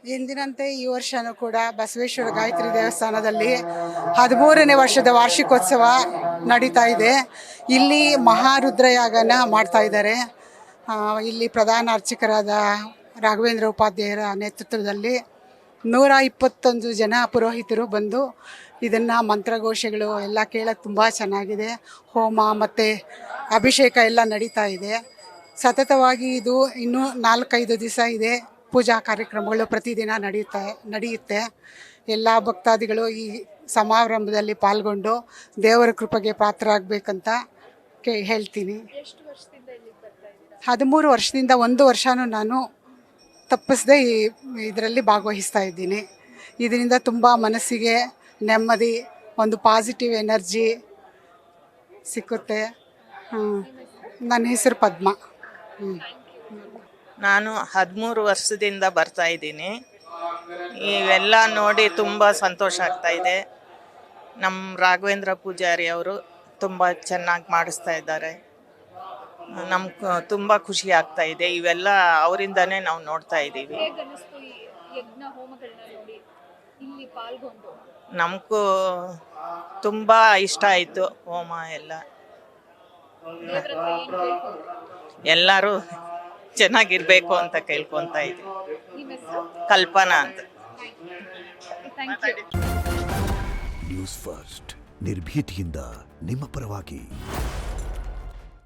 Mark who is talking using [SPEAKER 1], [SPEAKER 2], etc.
[SPEAKER 1] ಎಂದಿನಂತೆ ಈ ವರ್ಷನೂ ಕೂಡ ಬಸವೇಶ್ವರ ಗಾಯತ್ರಿ ದೇವಸ್ಥಾನದಲ್ಲಿ 13ನೇ ವರ್ಷದ ವಾರ್ಷಿಕೋತ್ಸವ ನಡೀತಾ ಇದೆ. ಇಲ್ಲಿ ಮಹಾರುದ್ರಯಾಗನ ಮಾಡ್ತಾ ಇದ್ದಾರೆ. ಇಲ್ಲಿ ಪ್ರಧಾನ ಅರ್ಚಕರಾದ ರಾಘವೇಂದ್ರ ಉಪಾಧ್ಯಾಯರ ನೇತೃತ್ವದಲ್ಲಿ 121 ಜನ ಪುರೋಹಿತರು ಬಂದು ಇದನ್ನು ಮಂತ್ರಘೋಷಗಳು ಎಲ್ಲ ಕೇಳೋಕ್ಕೆ ತುಂಬ ಚೆನ್ನಾಗಿದೆ. ಹೋಮ ಮತ್ತು ಅಭಿಷೇಕ ಎಲ್ಲ ನಡೀತಾ ಇದೆ. ಸತತವಾಗಿ ಇದು ಇನ್ನೂ 4-5 ದಿವಸ ಇದೆ. ಪೂಜಾ ಕಾರ್ಯಕ್ರಮಗಳು ಪ್ರತಿದಿನ ನಡೆಯುತ್ತೆ. ಎಲ್ಲ ಭಕ್ತಾದಿಗಳು ಈ ಸಮಾರಂಭದಲ್ಲಿ ಪಾಲ್ಗೊಂಡು ದೇವರ ಕೃಪೆಗೆ ಪಾತ್ರರಾಗಬೇಕಂತ ಹೇಳ್ತೀನಿ. 13 ವರ್ಷದಿಂದ 1 ವರ್ಷವೂ ನಾನು ತಪ್ಪಿಸದೆ ಇದರಲ್ಲಿ ಭಾಗವಹಿಸ್ತಾ ಇದ್ದೀನಿ. ಇದರಿಂದ ತುಂಬ ಮನಸ್ಸಿಗೆ ನೆಮ್ಮದಿ, ಒಂದು ಪಾಸಿಟಿವ್ ಎನರ್ಜಿ ಸಿಕ್ಕುತ್ತೆ. ನನ್ನ ಹೆಸರು ಪದ್ಮ.
[SPEAKER 2] ನಾನು 13 ವರ್ಷದಿಂದ ಬರ್ತಾ ಇದ್ದೀನಿ. ಇವೆಲ್ಲ ನೋಡಿ ತುಂಬ ಸಂತೋಷ ಆಗ್ತಾ ಇದೆ. ನಮ್ಮ ರಾಘವೇಂದ್ರ ಪೂಜಾರಿ ಅವರು ತುಂಬ ಚೆನ್ನಾಗಿ ಮಾಡಿಸ್ತಾ ಇದ್ದಾರೆ. ನಮ್ಗೆ ತುಂಬ ಖುಷಿ ಆಗ್ತಾ ಇದೆ. ಇವೆಲ್ಲ ಅವರಿಂದನೇ ನಾವು ನೋಡ್ತಾ ಇದ್ದೀವಿ. ನಮಗೂ ತುಂಬ ಇಷ್ಟ ಆಯಿತು ಹೋಮ ಎಲ್ಲ. ಎಲ್ಲರೂ ಚೆನ್ನಾಗಿರ್ಬೇಕು ಅಂತ ಕೇಳ್ಕೊತಾ ಇದ್ದೀವಿ. ಕಲ್ಪನಾ ಅಂತ.
[SPEAKER 3] ನ್ಯೂಸ್ ಫಸ್ಟ್ ನಿರ್ಭೀತಿಯಿಂದ ನಿಮ್ಮ ಪರವಾಗಿ.